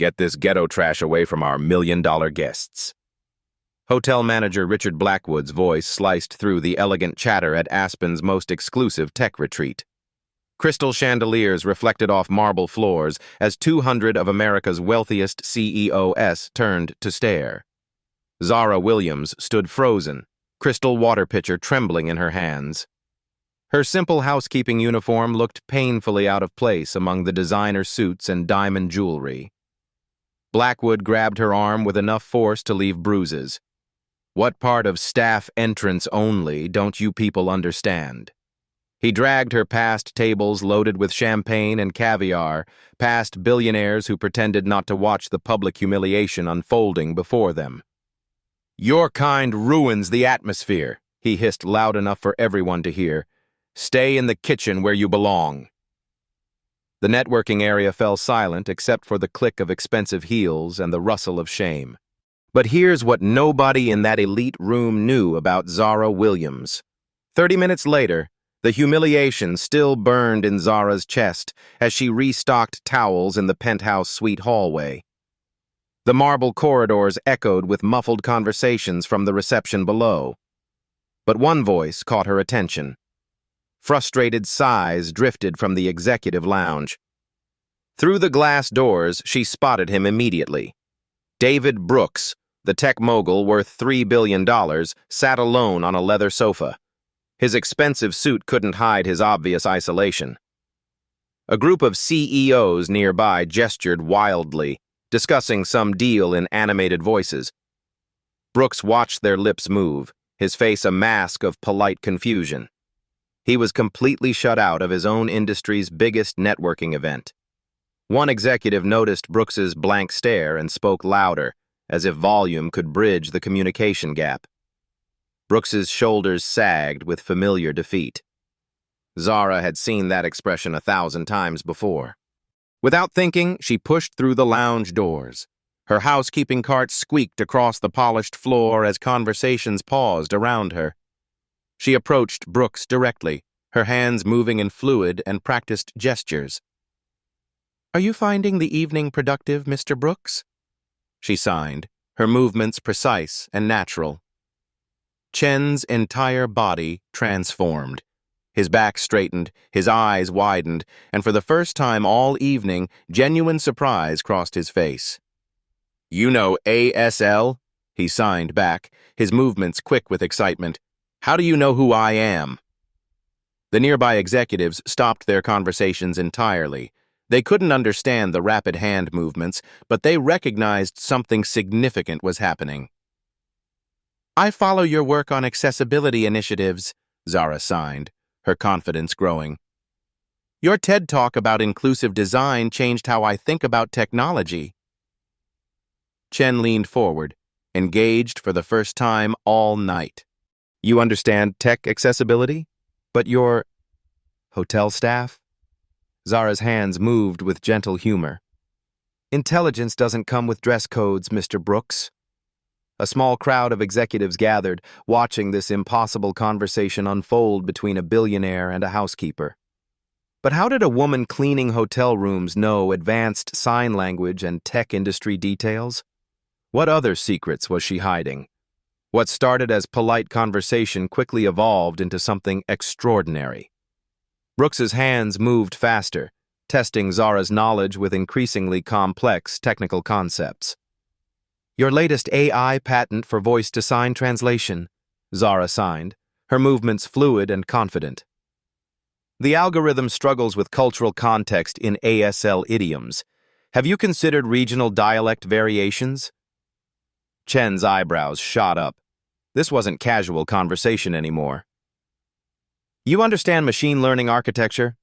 Get this ghetto trash away from our million-dollar guests. Hotel manager Richard Blackwood's voice sliced through the elegant chatter at Aspen's most exclusive tech retreat. Crystal chandeliers reflected off marble floors as 200 of America's wealthiest CEOs turned to stare. Zara Williams stood frozen, crystal water pitcher trembling in her hands. Her simple housekeeping uniform looked painfully out of place among the designer suits and diamond jewelry. Blackwood grabbed her arm with enough force to leave bruises. What part of staff entrance only don't you people understand? He dragged her past tables loaded with champagne and caviar, past billionaires who pretended not to watch the public humiliation unfolding before them. Your kind ruins the atmosphere, he hissed loud enough for everyone to hear. Stay in the kitchen where you belong. The networking area fell silent except for the click of expensive heels and the rustle of shame. But here's what nobody in that elite room knew about Zara Williams. 30 minutes later, the humiliation still burned in Zara's chest as she restocked towels in the penthouse suite hallway. The marble corridors echoed with muffled conversations from the reception below. But one voice caught her attention. Frustrated sighs drifted from the executive lounge. Through the glass doors, she spotted him immediately. David Brooks, the tech mogul worth $3 billion, sat alone on a leather sofa. His expensive suit couldn't hide his obvious isolation. A group of CEOs nearby gestured wildly, discussing some deal in animated voices. Brooks watched their lips move, his face a mask of polite confusion. He was completely shut out of his own industry's biggest networking event. One executive noticed Brooks's blank stare and spoke louder, as if volume could bridge the communication gap. Brooks's shoulders sagged with familiar defeat. Zara had seen that expression 1,000 times before. Without thinking, she pushed through the lounge doors. Her housekeeping cart squeaked across the polished floor as conversations paused around her. She approached Brooks directly, her hands moving in fluid and practiced gestures. "Are you finding the evening productive, Mr. Brooks?" She signed, her movements precise and natural. Chen's entire body transformed. His back straightened, his eyes widened, and for the first time all evening, genuine surprise crossed his face. "You know ASL?" he signed back, his movements quick with excitement. "How do you know who I am?" The nearby executives stopped their conversations entirely. They couldn't understand the rapid hand movements, but they recognized something significant was happening. "I follow your work on accessibility initiatives," Zara signed, her confidence growing. "Your TED Talk about inclusive design changed how I think about technology." Chen leaned forward, engaged for the first time all night. "You understand tech accessibility? But your hotel staff?" Zara's hands moved with gentle humor. "Intelligence doesn't come with dress codes, Mr. Brooks." A small crowd of executives gathered, watching this impossible conversation unfold between a billionaire and a housekeeper. But how did a woman cleaning hotel rooms know advanced sign language and tech industry details? What other secrets was she hiding? What started as polite conversation quickly evolved into something extraordinary. Brooks's hands moved faster, testing Zara's knowledge with increasingly complex technical concepts. "Your latest AI patent for voice-to-sign translation," Zara signed, her movements fluid and confident. "The algorithm struggles with cultural context in ASL idioms. Have you considered regional dialect variations?" Chen's eyebrows shot up. This wasn't casual conversation anymore. "You understand machine learning architecture?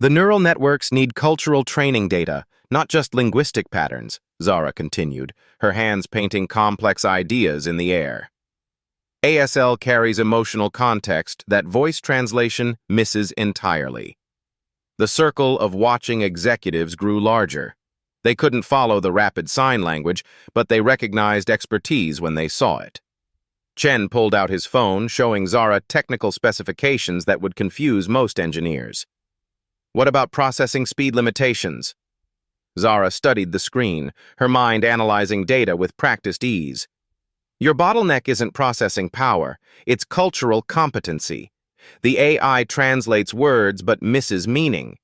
The neural networks need cultural training data, not just linguistic patterns," Zara continued, her hands painting complex ideas in the air. "ASL carries emotional context that voice translation misses entirely." The circle of watching executives grew larger. They couldn't follow the rapid sign language, but they recognized expertise when they saw it. Chen pulled out his phone, showing Zara technical specifications that would confuse most engineers. "What about processing speed limitations?" Zara studied the screen, her mind analyzing data with practiced ease. Your bottleneck isn't processing power, it's cultural competency. The AI translates words but misses meaning.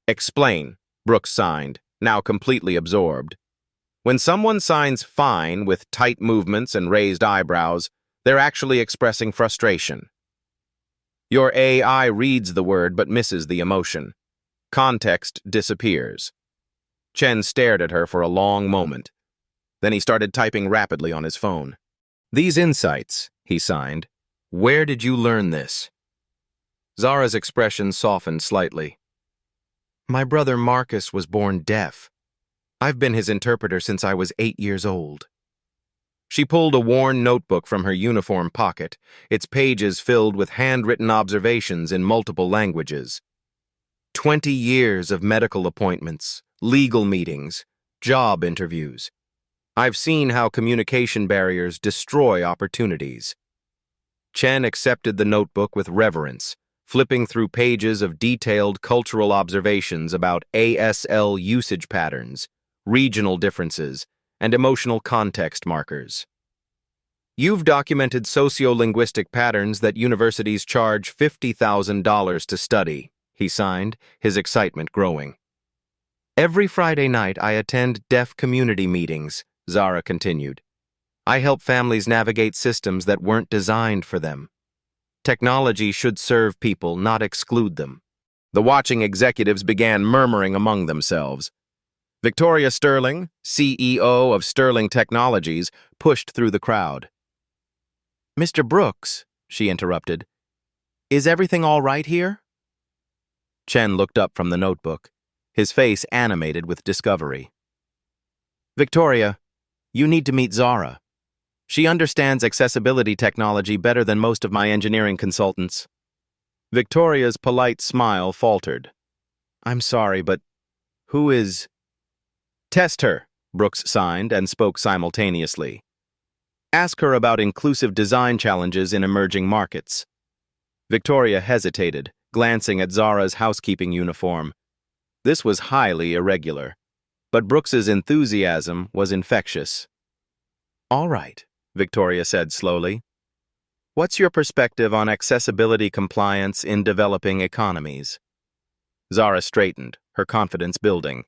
Explain, Brooks signed, now completely absorbed. When someone signs fine with tight movements and raised eyebrows, they're actually expressing frustration. Your AI reads the word but misses the emotion. Context disappears. Chen stared at her for a long moment. Then he started typing rapidly on his phone. "These insights," he signed. "Where did you learn this?" Zara's expression softened slightly. "My brother Marcus was born deaf. I've been his interpreter since I was 8 years old." She pulled a worn notebook from her uniform pocket, its pages filled with handwritten observations in multiple languages. 20 years of medical appointments, legal meetings, job interviews. I've seen how communication barriers destroy opportunities. Chen accepted the notebook with reverence, flipping through pages of detailed cultural observations about ASL usage patterns, regional differences, and emotional context markers. "You've documented sociolinguistic patterns that universities charge $50,000 to study," he signed, his excitement growing. "Every Friday night I attend deaf community meetings," Zara continued. "I help families navigate systems that weren't designed for them. Technology should serve people, not exclude them." The watching executives began murmuring among themselves. Victoria Sterling, CEO of Sterling Technologies, pushed through the crowd. "Mr. Brooks," she interrupted, "is everything all right here?" Chen looked up from the notebook, his face animated with discovery. "Victoria, you need to meet Zara. She understands accessibility technology better than most of my engineering consultants." Victoria's polite smile faltered. "I'm sorry, but who is—" "Test her," Brooks signed and spoke simultaneously. "Ask her about inclusive design challenges in emerging markets." Victoria hesitated, glancing at Zara's housekeeping uniform. This was highly irregular, but Brooks's enthusiasm was infectious. "All right," Victoria said slowly. "What's your perspective on accessibility compliance in developing economies?" Zara straightened, her confidence building.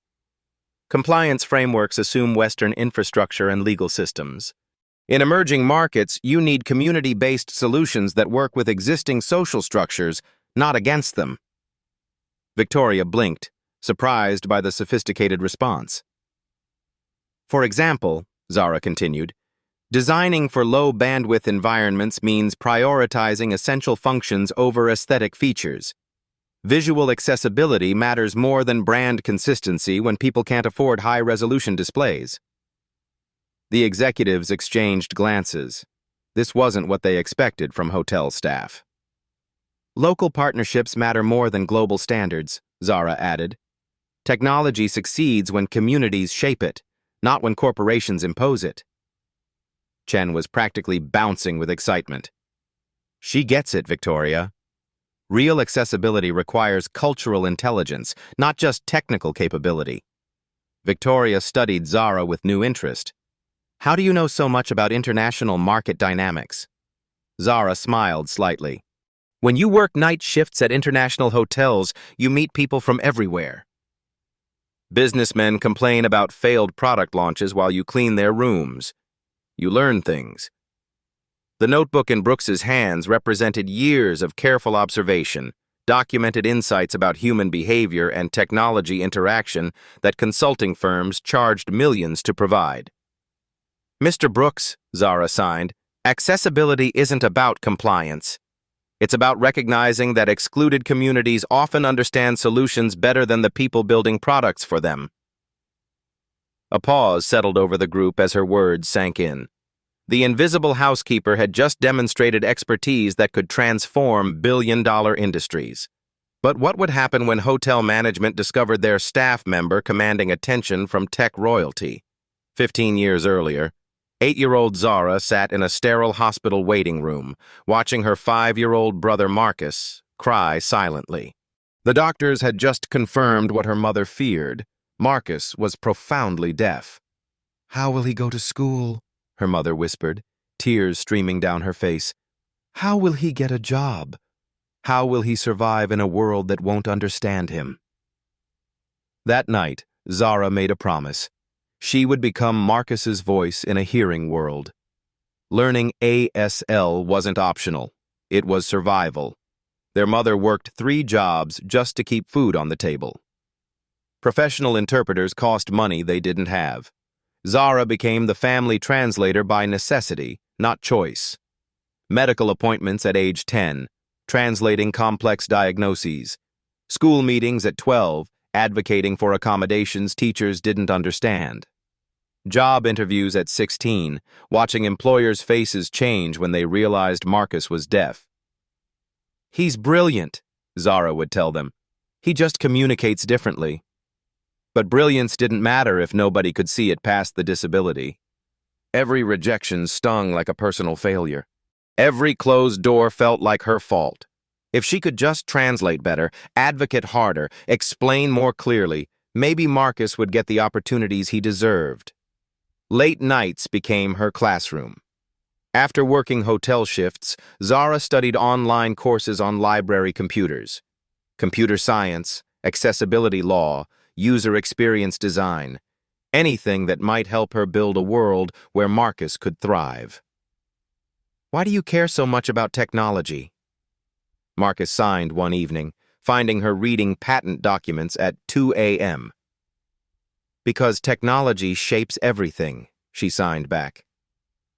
"Compliance frameworks assume Western infrastructure and legal systems. In emerging markets, you need community-based solutions that work with existing social structures, not against them." Victoria blinked, surprised by the sophisticated response. "For example," Zara continued, "designing for low-bandwidth environments means prioritizing essential functions over aesthetic features. Visual accessibility matters more than brand consistency when people can't afford high-resolution displays." The executives exchanged glances. This wasn't what they expected from hotel staff. "Local partnerships matter more than global standards," Zara added. "Technology succeeds when communities shape it, not when corporations impose it." Chen was practically bouncing with excitement. "She gets it, Victoria. Real accessibility requires cultural intelligence, not just technical capability." Victoria studied Zara with new interest. "How do you know so much about international market dynamics?" Zara smiled slightly. "When you work night shifts at international hotels, you meet people from everywhere. Businessmen complain about failed product launches while you clean their rooms. You learn things." The notebook in Brooks's hands represented years of careful observation, documented insights about human behavior and technology interaction that consulting firms charged millions to provide. "Mr. Brooks," Zara signed, "accessibility isn't about compliance. It's about recognizing that excluded communities often understand solutions better than the people building products for them." A pause settled over the group as her words sank in. The invisible housekeeper had just demonstrated expertise that could transform billion-dollar industries. But what would happen when hotel management discovered their staff member commanding attention from tech royalty? 15 years earlier, 8-year-old Zara sat in a sterile hospital waiting room, watching her 5-year-old brother Marcus cry silently. The doctors had just confirmed what her mother feared. Marcus was profoundly deaf. "How will he go to school?" her mother whispered, tears streaming down her face. "How will he get a job? How will he survive in a world that won't understand him?" That night, Zara made a promise. She would become Marcus's voice in a hearing world. Learning ASL wasn't optional. It was survival. Their mother worked 3 jobs just to keep food on the table. Professional interpreters cost money they didn't have. Zara became the family translator by necessity, not choice. Medical appointments at age 10, translating complex diagnoses. School meetings at 12, advocating for accommodations teachers didn't understand. Job interviews at 16, watching employers' faces change when they realized Marcus was deaf. "He's brilliant," Zara would tell them. "He just communicates differently." But brilliance didn't matter if nobody could see it past the disability. Every rejection stung like a personal failure. Every closed door felt like her fault. If she could just translate better, advocate harder, explain more clearly, maybe Marcus would get the opportunities he deserved. Late nights became her classroom. After working hotel shifts, Zara studied online courses on library computers. Computer science, accessibility law, user experience design, anything that might help her build a world where Marcus could thrive. "Why do you care so much about technology?" Marcus signed one evening, finding her reading patent documents at 2 a.m. "Because technology shapes everything," she signed back.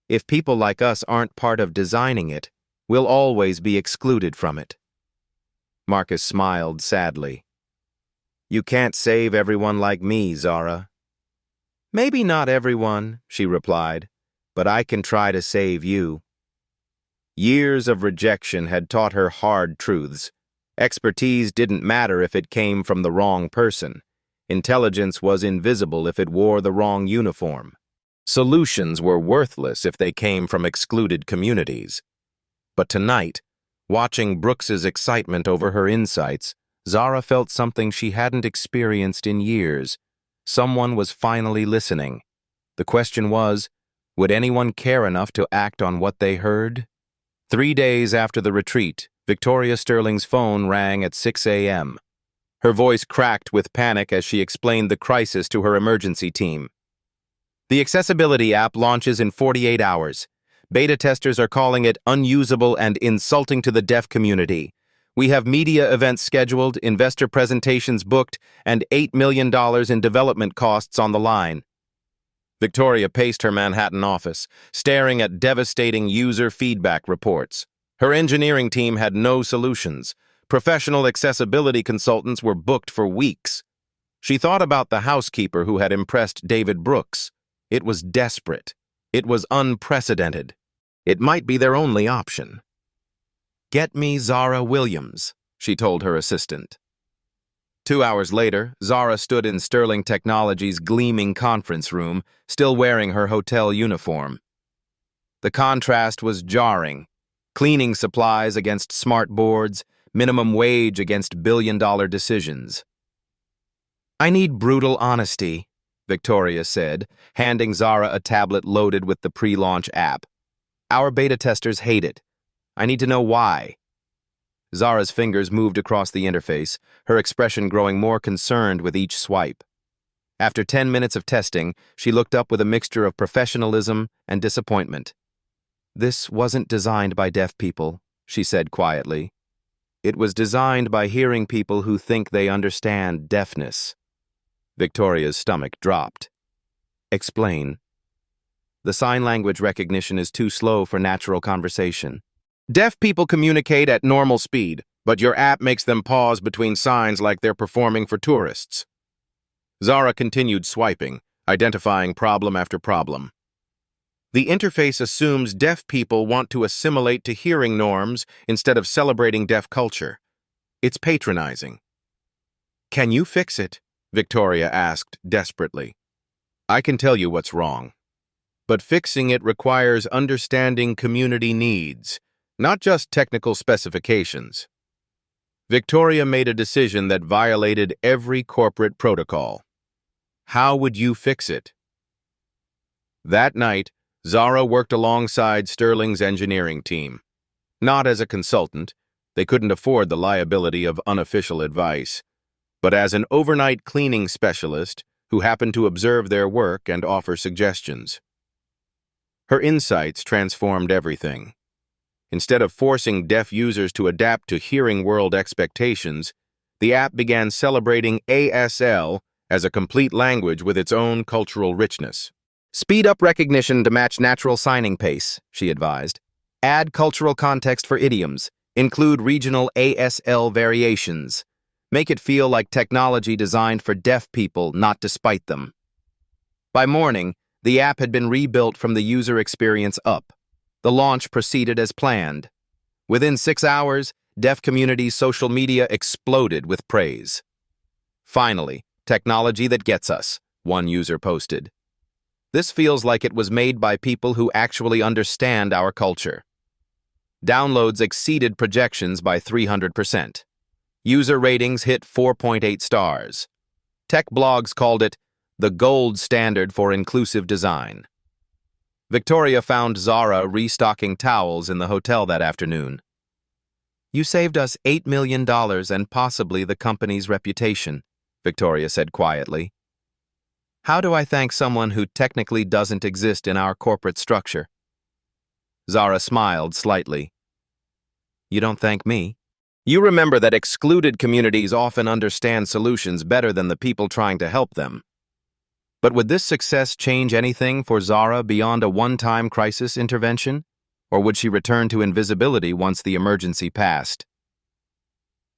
"If people like us aren't part of designing it, we'll always be excluded from it." Marcus smiled sadly. "You can't save everyone like me, Zara." "Maybe not everyone," she replied, "but I can try to save you." Years of rejection had taught her hard truths. Expertise didn't matter if it came from the wrong person. Intelligence was invisible if it wore the wrong uniform. Solutions were worthless if they came from excluded communities. But tonight, watching Brooks's excitement over her insights, Zara felt something she hadn't experienced in years. Someone was finally listening. The question was, would anyone care enough to act on what they heard? 3 days after the retreat, Victoria Sterling's phone rang at 6 a.m. Her voice cracked with panic as she explained the crisis to her emergency team. "The accessibility app launches in 48 hours. Beta testers are calling it unusable and insulting to the deaf community. We have media events scheduled, investor presentations booked, and $8 million in development costs on the line." Victoria paced her Manhattan office, staring at devastating user feedback reports. Her engineering team had no solutions. Professional accessibility consultants were booked for weeks. She thought about the housekeeper who had impressed David Brooks. It was desperate. It was unprecedented. It might be their only option. "Get me Zara Williams," she told her assistant. 2 hours later, Zara stood in Sterling Technologies' gleaming conference room, still wearing her hotel uniform. The contrast was jarring. Cleaning supplies against smart boards, minimum wage against billion-dollar decisions. "I need brutal honesty," Victoria said, handing Zara a tablet loaded with the pre-launch app. "Our beta testers hate it. I need to know why." Zara's fingers moved across the interface, her expression growing more concerned with each swipe. After 10 minutes of testing, she looked up with a mixture of professionalism and disappointment. "This wasn't designed by deaf people," she said quietly. "It was designed by hearing people who think they understand deafness." Victoria's stomach dropped. "Explain." "The sign language recognition is too slow for natural conversation. Deaf people communicate at normal speed, but your app makes them pause between signs like they're performing for tourists." Zara continued swiping, identifying problem after problem. "The interface assumes deaf people want to assimilate to hearing norms instead of celebrating deaf culture. It's patronizing." "Can you fix it?" Victoria asked desperately. "I can tell you what's wrong. But fixing it requires understanding community needs, not just technical specifications." Victoria made a decision that violated every corporate protocol. How would you fix it? That night, Zara worked alongside Sterling's engineering team. Not as a consultant, they couldn't afford the liability of unofficial advice, but as an overnight cleaning specialist who happened to observe their work and offer suggestions. Her insights transformed everything. Instead of forcing deaf users to adapt to hearing world expectations, the app began celebrating ASL as a complete language with its own cultural richness. Speed up recognition to match natural signing pace, she advised. Add cultural context for idioms. Include regional ASL variations. Make it feel like technology designed for deaf people, not despite them. By morning, the app had been rebuilt from the user experience up. The launch proceeded as planned. Within 6 hours, deaf community's social media exploded with praise. Finally, technology that gets us, one user posted. This feels like it was made by people who actually understand our culture. Downloads exceeded projections by 300%. User ratings hit 4.8 stars. Tech blogs called it the gold standard for inclusive design. Victoria found Zara restocking towels in the hotel that afternoon. You saved us $8 million and possibly the company's reputation, Victoria said quietly. How do I thank someone who technically doesn't exist in our corporate structure? Zara smiled slightly. You don't thank me. You remember that excluded communities often understand solutions better than the people trying to help them. But would this success change anything for Zara beyond a one-time crisis intervention? Or would she return to invisibility once the emergency passed?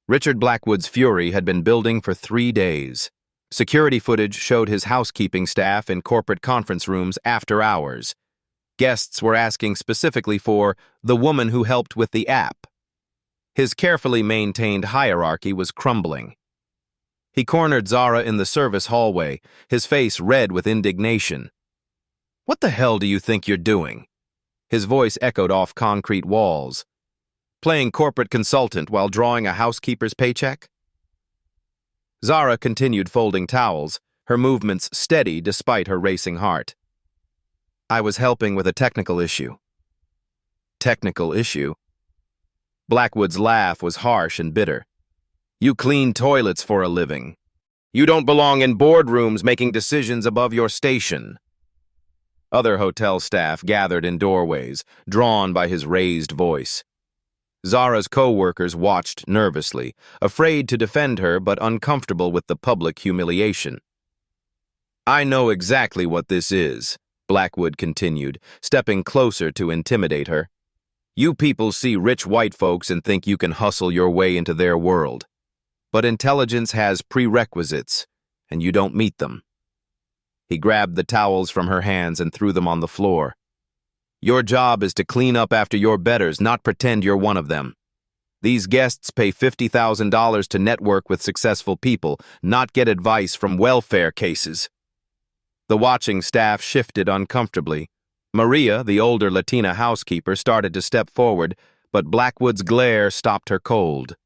Richard Blackwood's fury had been building for 3 days. Security footage showed his housekeeping staff in corporate conference rooms after hours. Guests were asking specifically for the woman who helped with the app. His carefully maintained hierarchy was crumbling. He cornered Zara in the service hallway, his face red with indignation. What the hell do you think you're doing? His voice echoed off concrete walls. Playing corporate consultant while drawing a housekeeper's paycheck? Zara continued folding towels, her movements steady despite her racing heart. I was helping with a technical issue. Technical issue? Blackwood's laugh was harsh and bitter. You clean toilets for a living. You don't belong in boardrooms making decisions above your station. Other hotel staff gathered in doorways, drawn by his raised voice. Zara's co-workers watched nervously, afraid to defend her but uncomfortable with the public humiliation. I know exactly what this is, Blackwood continued, stepping closer to intimidate her. You people see rich white folks and think you can hustle your way into their world. But intelligence has prerequisites, and you don't meet them. He grabbed the towels from her hands and threw them on the floor. Your job is to clean up after your betters, not pretend you're one of them. These guests pay $50,000 to network with successful people, not get advice from welfare cases. The watching staff shifted uncomfortably. Maria, the older Latina housekeeper, started to step forward, but Blackwood's glare stopped her cold.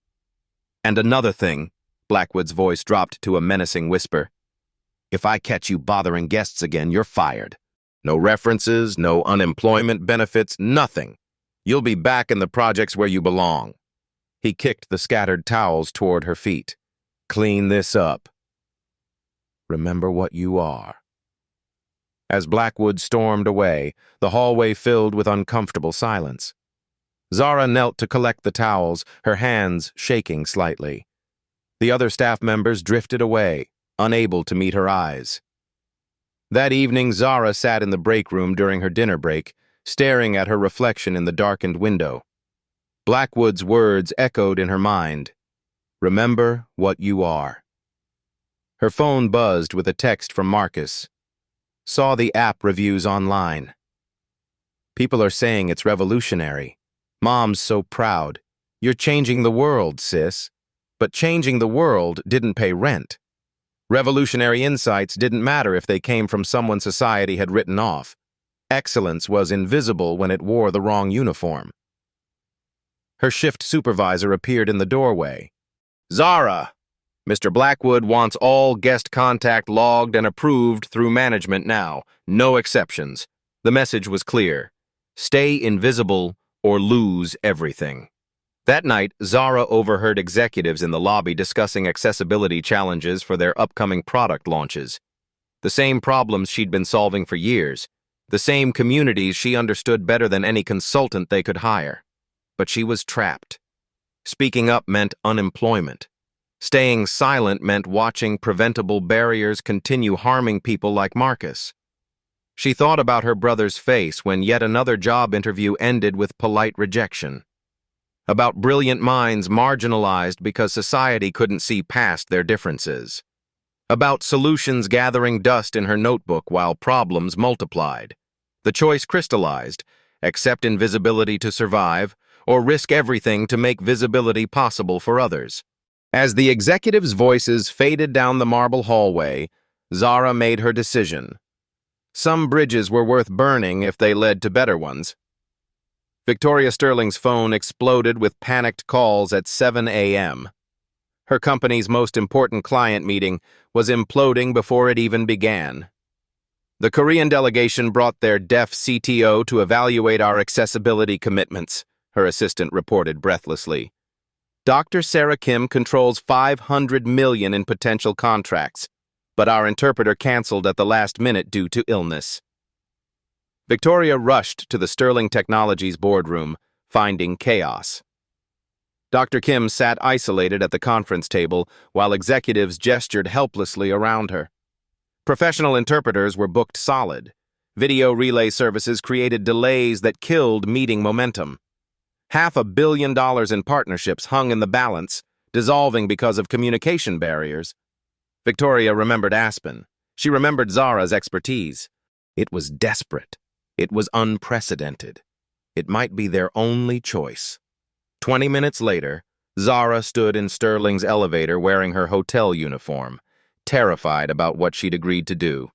And another thing, Blackwood's voice dropped to a menacing whisper. If I catch you bothering guests again, you're fired. No references, no unemployment benefits, nothing. You'll be back in the projects where you belong. He kicked the scattered towels toward her feet. Clean this up. Remember what you are. As Blackwood stormed away, the hallway filled with uncomfortable silence. Zara knelt to collect the towels, her hands shaking slightly. The other staff members drifted away, unable to meet her eyes. That evening, Zara sat in the break room during her dinner break, staring at her reflection in the darkened window. Blackwood's words echoed in her mind. Remember what you are. Her phone buzzed with a text from Marcus. Saw the app reviews online. People are saying it's revolutionary. Mom's so proud. You're changing the world, sis. But changing the world didn't pay rent. Revolutionary insights didn't matter if they came from someone society had written off. Excellence was invisible when it wore the wrong uniform. Her shift supervisor appeared in the doorway. Zara! Mr. Blackwood wants all guest contact logged and approved through management now. No exceptions. The message was clear. Stay invisible or lose everything. That night, Zara overheard executives in the lobby discussing accessibility challenges for their upcoming product launches. The same problems she'd been solving for years. The same communities she understood better than any consultant they could hire. But she was trapped. Speaking up meant unemployment. Staying silent meant watching preventable barriers continue harming people like Marcus. She thought about her brother's face when yet another job interview ended with polite rejection. About brilliant minds marginalized because society couldn't see past their differences. About solutions gathering dust in her notebook while problems multiplied. The choice crystallized: accept invisibility to survive, or risk everything to make visibility possible for others. As the executives' voices faded down the marble hallway, Zara made her decision. Some bridges were worth burning if they led to better ones. Victoria Sterling's phone exploded with panicked calls at 7 a.m. Her company's most important client meeting was imploding before it even began. The Korean delegation brought their deaf CTO to evaluate our accessibility commitments, her assistant reported breathlessly. Dr. Sarah Kim controls $500 million in potential contracts, but our interpreter canceled at the last minute due to illness. Victoria rushed to the Sterling Technologies boardroom, finding chaos. Dr. Kim sat isolated at the conference table while executives gestured helplessly around her. Professional interpreters were booked solid. Video relay services created delays that killed meeting momentum. $500 million in partnerships hung in the balance, dissolving because of communication barriers. Victoria remembered Aspen. She remembered Zara's expertise. It was desperate. It was unprecedented. It might be their only choice. 20 minutes later, Zara stood in Sterling's elevator wearing her hotel uniform, terrified about what she'd agreed to do: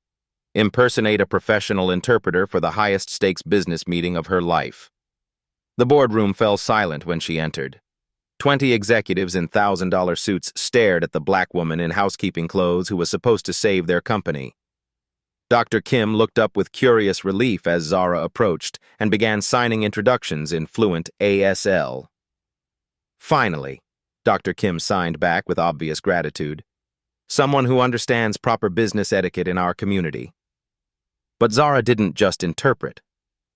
impersonate a professional interpreter for the highest-stakes business meeting of her life. The boardroom fell silent when she entered. 20 executives in $1,000 suits stared at the black woman in housekeeping clothes who was supposed to save their company. Dr. Kim looked up with curious relief as Zara approached and began signing introductions in fluent ASL. Finally, Dr. Kim signed back with obvious gratitude. Someone who understands proper business etiquette in our community. But Zara didn't just interpret.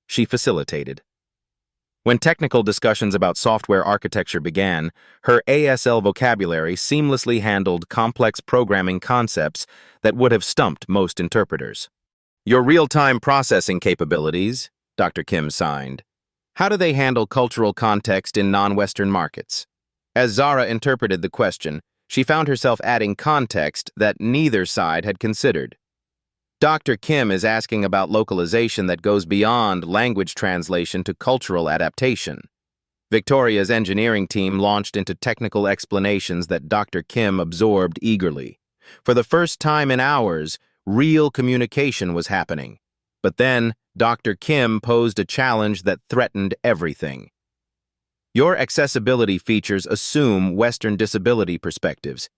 She facilitated. When technical discussions about software architecture began, her ASL vocabulary seamlessly handled complex programming concepts that would have stumped most interpreters. Your real-time processing capabilities, Dr. Kim signed. How do they handle cultural context in non-Western markets? As Zara interpreted the question, she found herself adding context that neither side had considered. Dr. Kim is asking about localization that goes beyond language translation to cultural adaptation. Victoria's engineering team launched into technical explanations that Dr. Kim absorbed eagerly. For the first time in hours, real communication was happening. But then, Dr. Kim posed a challenge that threatened everything. Your accessibility features assume Western disability perspectives.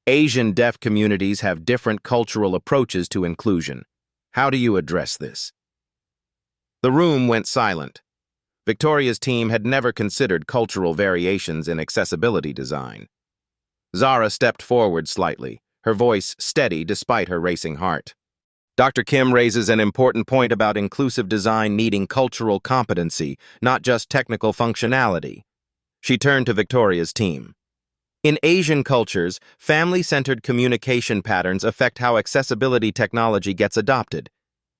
Asian deaf communities have different cultural approaches to inclusion. How do you address this? The room went silent. Victoria's team had never considered cultural variations in accessibility design. Zara stepped forward slightly, her voice steady despite her racing heart. Dr. Kim raises an important point about inclusive design needing cultural competency, not just technical functionality. She turned to Victoria's team. In Asian cultures, family-centered communication patterns affect how accessibility technology gets adopted.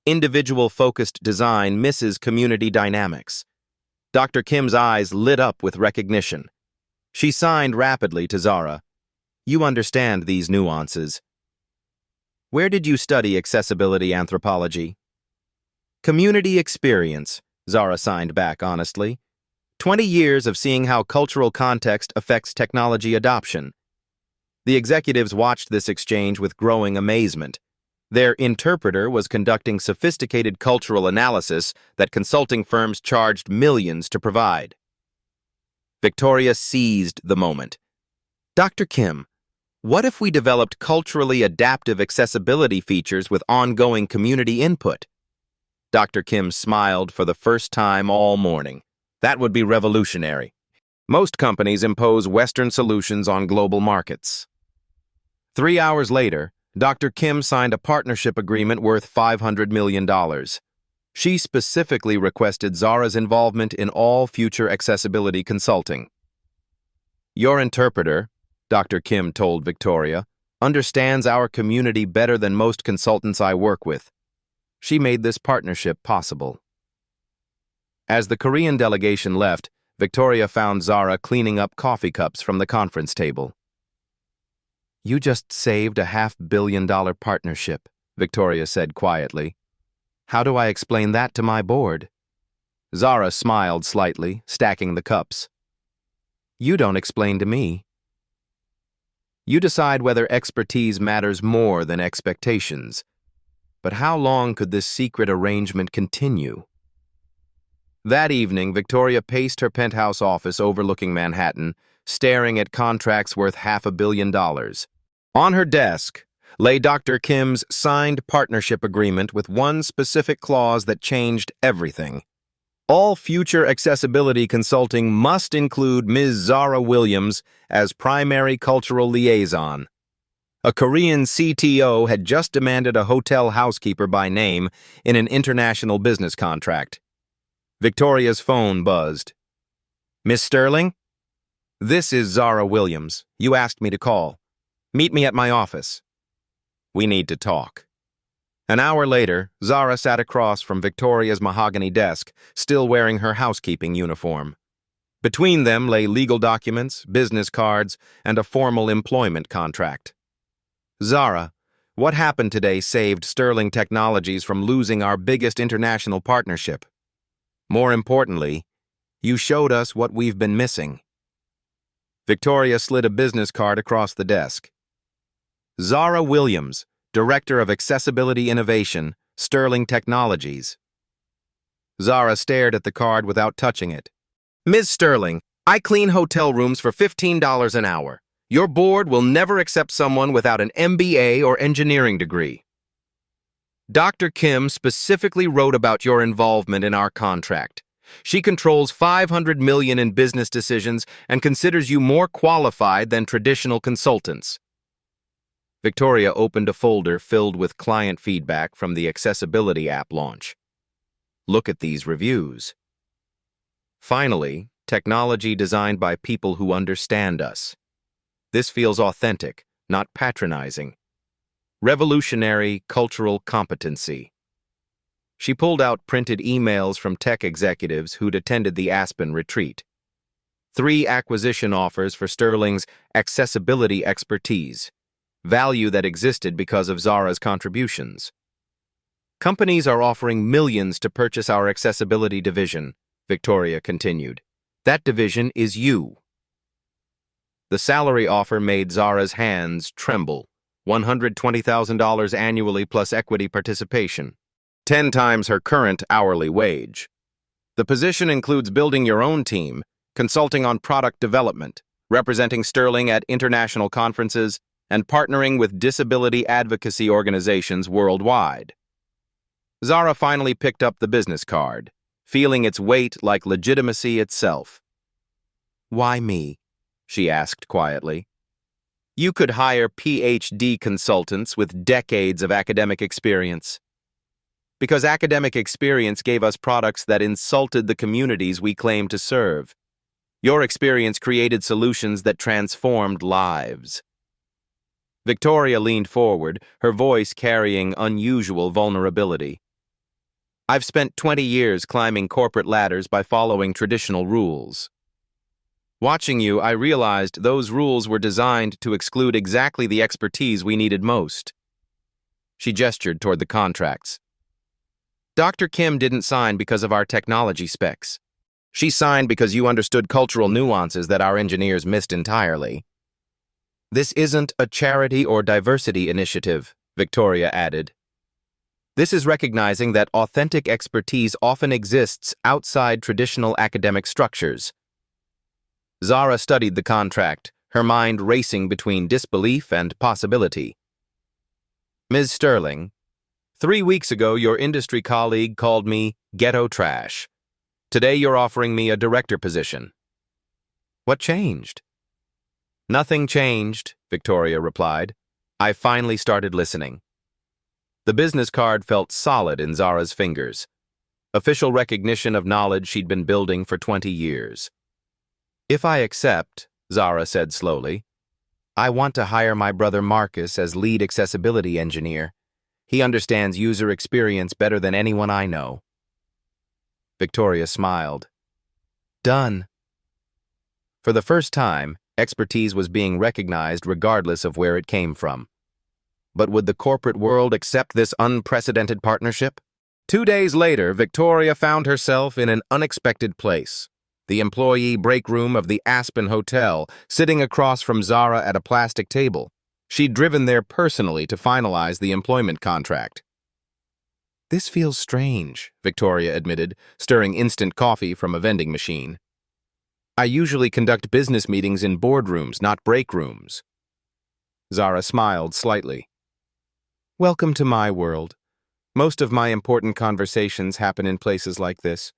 Individual-focused design misses community dynamics. Dr. Kim's eyes lit up with recognition. She signed rapidly to Zara. You understand these nuances. Where did you study accessibility anthropology? Community experience, Zara signed back honestly. 20 years of seeing how cultural context affects technology adoption. The executives watched this exchange with growing amazement. Their interpreter was conducting sophisticated cultural analysis that consulting firms charged millions to provide. Victoria seized the moment. Dr. Kim, What if we developed culturally adaptive accessibility features with ongoing community input? Dr. Kim smiled for the first time all morning. That would be revolutionary. Most companies impose Western solutions on global markets. 3 hours later, Dr. Kim signed a partnership agreement worth $500 million. She specifically requested Zara's involvement in all future accessibility consulting. Your interpreter, Dr. Kim told Victoria, understands our community better than most consultants I work with. She made this partnership possible. As the Korean delegation left, Victoria found Zara cleaning up coffee cups from the conference table. You just saved a $500 million partnership, Victoria said quietly. How do I explain that to my board? Zara smiled slightly, stacking the cups. You don't explain to me. You decide whether expertise matters more than expectations. But how long could this secret arrangement continue? That evening, Victoria paced her penthouse office overlooking Manhattan, staring at contracts worth $500 million. On her desk lay Dr. Kim's signed partnership agreement with one specific clause that changed everything. All future accessibility consulting must include Ms. Zara Williams as primary cultural liaison. A Korean CTO had just demanded a hotel housekeeper by name in an international business contract. Victoria's phone buzzed. Miss Sterling? This is Zara Williams. You asked me to call. Meet me at my office. We need to talk. An hour later, Zara sat across from Victoria's mahogany desk, still wearing her housekeeping uniform. Between them lay legal documents, business cards, and a formal employment contract. Zara, what happened today saved Sterling Technologies from losing our biggest international partnership. More importantly, you showed us what we've been missing. Victoria slid a business card across the desk. Zara Williams, Director of Accessibility Innovation, Sterling Technologies. Zara stared at the card without touching it. Ms. Sterling, I clean hotel rooms for $15 an hour. Your board will never accept someone without an MBA or engineering degree. Dr. Kim specifically wrote about your involvement in our contract. She controls $500 million in business decisions and considers you more qualified than traditional consultants. Victoria opened a folder filled with client feedback from the accessibility app launch. Look at these reviews. Finally, technology designed by people who understand us. This feels authentic, not patronizing. Revolutionary cultural competency. She pulled out printed emails from tech executives who'd attended the Aspen retreat. 3 acquisition offers for Sterling's accessibility expertise. Value that existed because of Zara's contributions. Companies are offering millions to purchase our accessibility division, Victoria continued. That division is you. The salary offer made Zara's hands tremble. $120,000 annually plus equity participation. 10 times her current hourly wage. The position includes building your own team, consulting on product development, representing Sterling at international conferences, and partnering with disability advocacy organizations worldwide. Zara finally picked up the business card, feeling its weight like legitimacy itself. Why me? She asked quietly. You could hire PhD consultants with decades of academic experience. Because academic experience gave us products that insulted the communities we claim to serve. Your experience created solutions that transformed lives. Victoria leaned forward, her voice carrying unusual vulnerability. I've spent 20 years climbing corporate ladders by following traditional rules. Watching you, I realized those rules were designed to exclude exactly the expertise we needed most. She gestured toward the contracts. Dr. Kim didn't sign because of our technology specs. She signed because you understood cultural nuances that our engineers missed entirely. This isn't a charity or diversity initiative, Victoria added. This is recognizing that authentic expertise often exists outside traditional academic structures. Zara studied the contract, her mind racing between disbelief and possibility. Ms. Sterling, 3 weeks ago your industry colleague called me ghetto trash. Today you're offering me a director position. What changed? Nothing changed, Victoria replied. I finally started listening. The business card felt solid in Zara's fingers. Official recognition of knowledge she'd been building for 20 years. If I accept, Zara said slowly, I want to hire my brother Marcus as lead accessibility engineer. He understands user experience better than anyone I know. Victoria smiled. Done. For the first time, expertise was being recognized regardless of where it came from. But would the corporate world accept this unprecedented partnership? 2 days later, Victoria found herself in an unexpected place. The employee break room of the Aspen Hotel, sitting across from Zara at a plastic table. She'd driven there personally to finalize the employment contract. This feels strange, Victoria admitted, stirring instant coffee from a vending machine. I usually conduct business meetings in boardrooms, not break rooms. Zara smiled slightly. Welcome to my world. Most of my important conversations happen in places like this.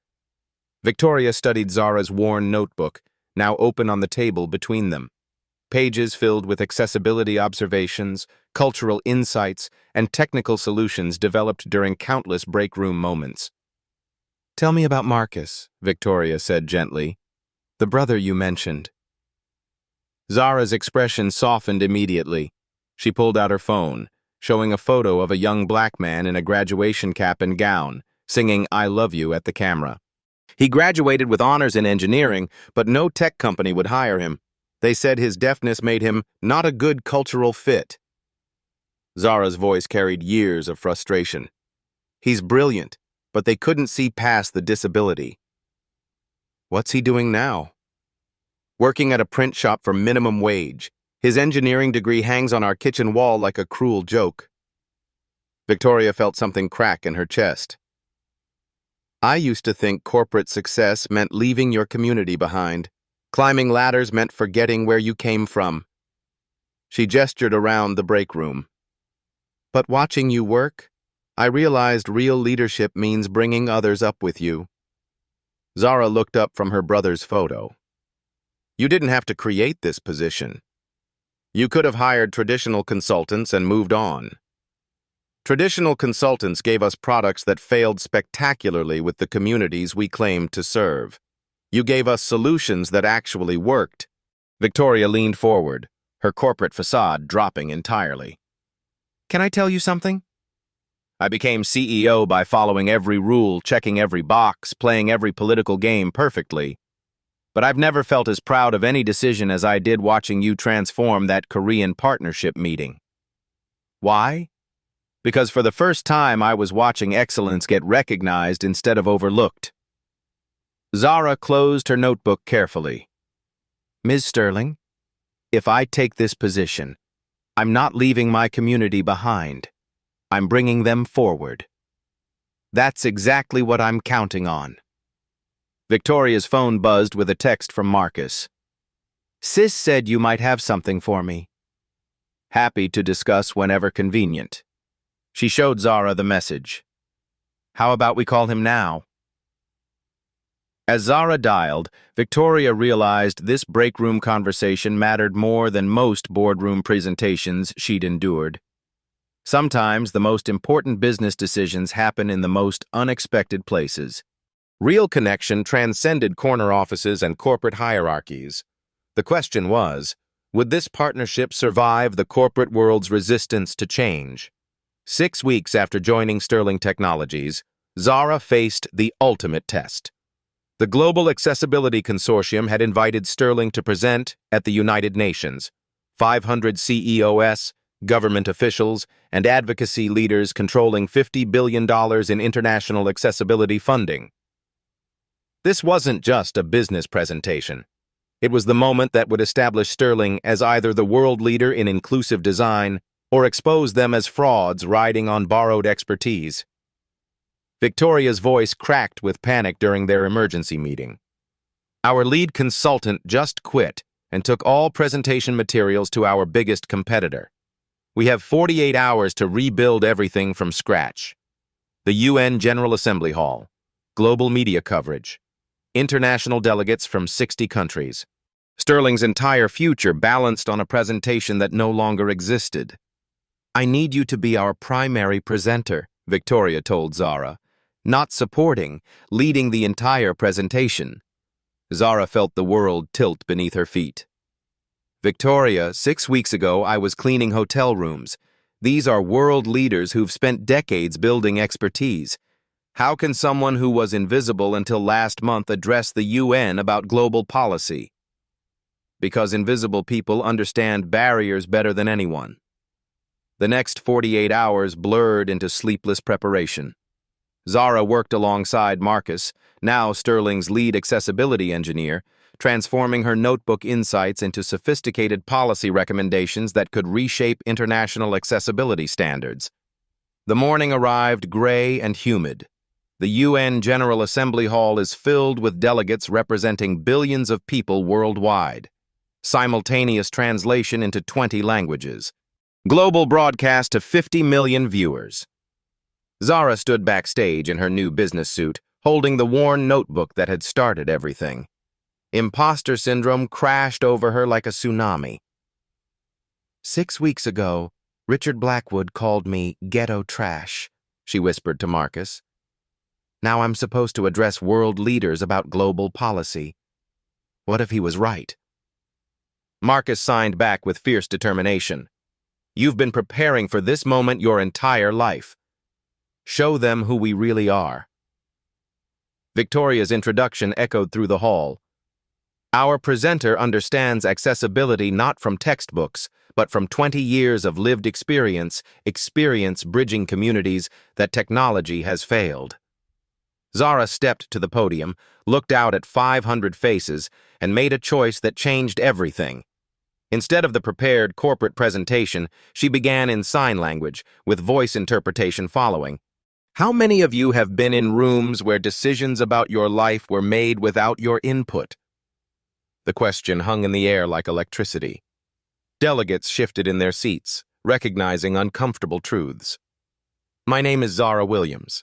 Victoria studied Zara's worn notebook, now open on the table between them. Pages filled with accessibility observations, cultural insights, and technical solutions developed during countless break room moments. Tell me about Marcus, Victoria said gently. The brother you mentioned. Zara's expression softened immediately. She pulled out her phone, showing a photo of a young black man in a graduation cap and gown, singing I Love You at the camera. He graduated with honors in engineering, but no tech company would hire him. They said his deafness made him not a good cultural fit. Zara's voice carried years of frustration. He's brilliant, but they couldn't see past the disability. What's he doing now? Working at a print shop for minimum wage. His engineering degree hangs on our kitchen wall like a cruel joke. Victoria felt something crack in her chest. I used to think corporate success meant leaving your community behind. Climbing ladders meant forgetting where you came from. She gestured around the break room. But watching you work, I realized real leadership means bringing others up with you. Zara looked up from her brother's photo. You didn't have to create this position. You could have hired traditional consultants and moved on. Traditional consultants gave us products that failed spectacularly with the communities we claimed to serve. You gave us solutions that actually worked. Victoria leaned forward, her corporate facade dropping entirely. Can I tell you something? I became CEO by following every rule, checking every box, playing every political game perfectly. But I've never felt as proud of any decision as I did watching you transform that Korean partnership meeting. Why? Because for the first time I was watching excellence get recognized instead of overlooked. Zara closed her notebook carefully. Ms. Sterling, if I take this position, I'm not leaving my community behind. I'm bringing them forward. That's exactly what I'm counting on. Victoria's phone buzzed with a text from Marcus. Sis said you might have something for me. Happy to discuss whenever convenient. She showed Zara the message. How about we call him now? As Zara dialed, Victoria realized this break room conversation mattered more than most boardroom presentations she'd endured. Sometimes the most important business decisions happen in the most unexpected places. Real connection transcended corner offices and corporate hierarchies. The question was, would this partnership survive the corporate world's resistance to change? 6 weeks after joining Sterling Technologies, Zara faced the ultimate test. The Global Accessibility Consortium had invited Sterling to present at the United Nations. 500 CEOs, government officials, and advocacy leaders controlling $50 billion in international accessibility funding. This wasn't just a business presentation. It was the moment that would establish Sterling as either the world leader in inclusive design or expose them as frauds riding on borrowed expertise. Victoria's voice cracked with panic during their emergency meeting. Our lead consultant just quit, and took all presentation materials to our biggest competitor. We have 48 hours to rebuild everything from scratch. The UN General Assembly Hall, global media coverage, international delegates from 60 countries. Sterling's entire future balanced on a presentation that no longer existed. "I need you to be our primary presenter," Victoria told Zara. "Not supporting, leading the entire presentation." Zara felt the world tilt beneath her feet. "Victoria, 6 weeks ago I was cleaning hotel rooms. These are world leaders who've spent decades building expertise. How can someone who was invisible until last month address the UN about global policy?" Because invisible people understand barriers better than anyone. The next 48 hours blurred into sleepless preparation. Zara worked alongside Marcus, now Sterling's lead accessibility engineer, transforming her notebook insights into sophisticated policy recommendations that could reshape international accessibility standards. The morning arrived gray and humid. The UN General Assembly Hall is filled with delegates representing billions of people worldwide. Simultaneous translation into 20 languages. Global broadcast to 50 million viewers. Zara stood backstage in her new business suit, holding the worn notebook that had started everything. Imposter syndrome crashed over her like a tsunami. "6 weeks ago, Richard Blackwood called me ghetto trash," she whispered to Marcus. "Now I'm supposed to address world leaders about global policy. What if he was right?" Marcus signed back with fierce determination. "You've been preparing for this moment your entire life. Show them who we really are." Victoria's introduction echoed through the hall. "Our presenter understands accessibility not from textbooks, but from 20 years of lived experience bridging communities that technology has failed." Zara stepped to the podium, looked out at 500 faces, and made a choice that changed everything. Instead of the prepared corporate presentation, she began in sign language, with voice interpretation following. "How many of you have been in rooms where decisions about your life were made without your input?" The question hung in the air like electricity. Delegates shifted in their seats, recognizing uncomfortable truths. "My name is Zara Williams.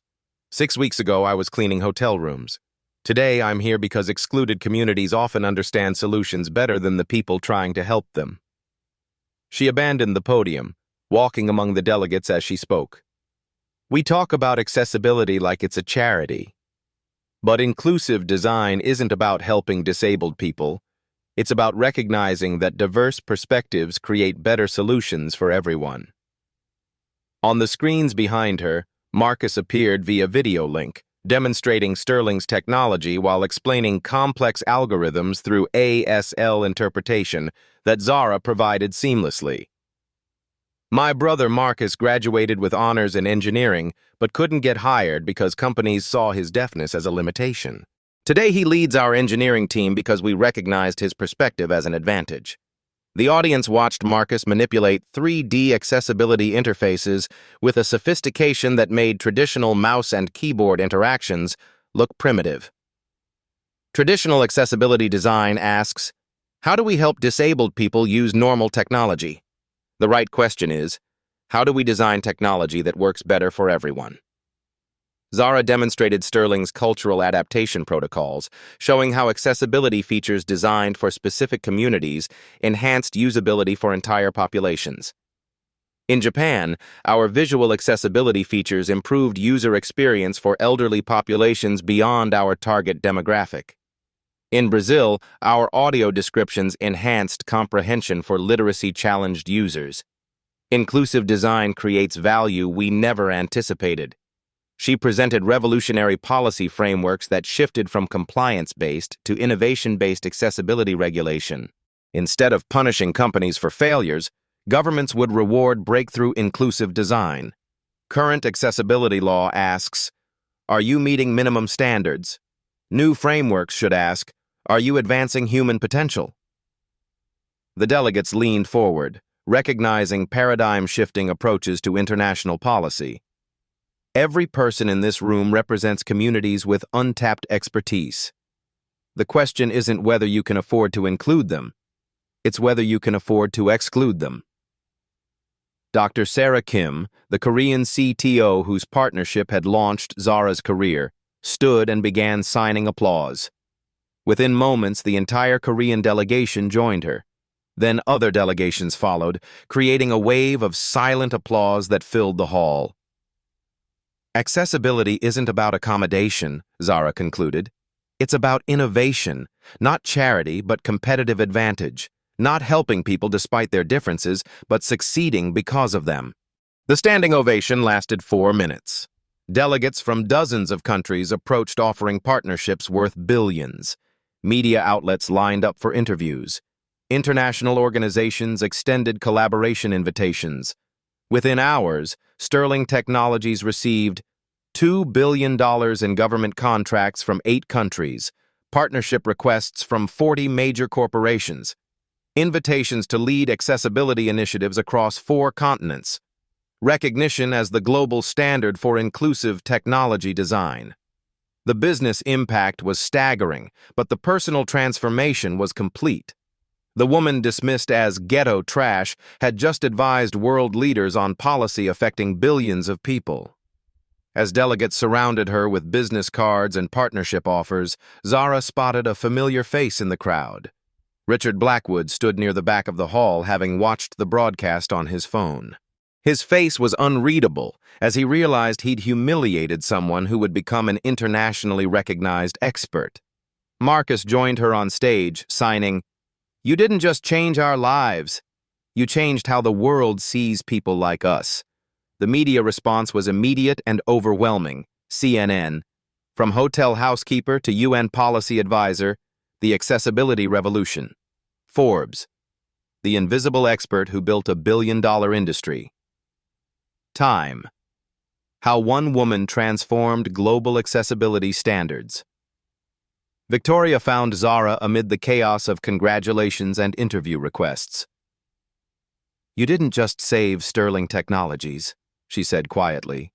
6 weeks ago, I was cleaning hotel rooms. Today, I'm here because excluded communities often understand solutions better than the people trying to help them." She abandoned the podium, walking among the delegates as she spoke. "We talk about accessibility like it's a charity. But inclusive design isn't about helping disabled people. It's about recognizing that diverse perspectives create better solutions for everyone." On the screens behind her, Marcus appeared via video link, demonstrating Sterling's technology while explaining complex algorithms through ASL interpretation that Zara provided seamlessly. "My brother Marcus graduated with honors in engineering, but couldn't get hired because companies saw his deafness as a limitation. Today he leads our engineering team because we recognized his perspective as an advantage." The audience watched Marcus manipulate 3D accessibility interfaces with a sophistication that made traditional mouse and keyboard interactions look primitive. Traditional accessibility design asks, how do we help disabled people use normal technology? The right question is, how do we design technology that works better for everyone? Zara demonstrated Sterling's cultural adaptation protocols, showing how accessibility features designed for specific communities enhanced usability for entire populations. In Japan, our visual accessibility features improved user experience for elderly populations beyond our target demographic. In Brazil, our audio descriptions enhanced comprehension for literacy-challenged users. Inclusive design creates value we never anticipated. She presented revolutionary policy frameworks that shifted from compliance-based to innovation-based accessibility regulation. Instead of punishing companies for failures, governments would reward breakthrough inclusive design. Current accessibility law asks, are you meeting minimum standards? New frameworks should ask, are you advancing human potential? The delegates leaned forward, recognizing paradigm-shifting approaches to international policy. Every person in this room represents communities with untapped expertise. The question isn't whether you can afford to include them. It's whether you can afford to exclude them. Dr. Sarah Kim, the Korean CTO whose partnership had launched Zara's career, stood and began signing applause. Within moments, the entire Korean delegation joined her. Then other delegations followed, creating a wave of silent applause that filled the hall. Accessibility isn't about accommodation, Zara concluded. It's about innovation, not charity, but competitive advantage, not helping people despite their differences, but succeeding because of them. The standing ovation lasted 4 minutes. Delegates from dozens of countries approached offering partnerships worth billions. Media outlets lined up for interviews. International organizations extended collaboration invitations. Within hours, Sterling Technologies received $2 billion in government contracts from 8 countries, partnership requests from 40 major corporations, invitations to lead accessibility initiatives across 4 continents, recognition as the global standard for inclusive technology design. The business impact was staggering, but the personal transformation was complete. The woman dismissed as ghetto trash had just advised world leaders on policy affecting billions of people. As delegates surrounded her with business cards and partnership offers, Zara spotted a familiar face in the crowd. Richard Blackwood stood near the back of the hall, having watched the broadcast on his phone. His face was unreadable as he realized he'd humiliated someone who would become an internationally recognized expert. Marcus joined her on stage, signing, "You didn't just change our lives. You changed how the world sees people like us." The media response was immediate and overwhelming. CNN, from hotel housekeeper to UN policy advisor, the accessibility revolution. Forbes, the invisible expert who built a billion-dollar industry. Time, how one woman transformed global accessibility standards. Victoria found Zara amid the chaos of congratulations and interview requests. "You didn't just save Sterling Technologies," she said quietly.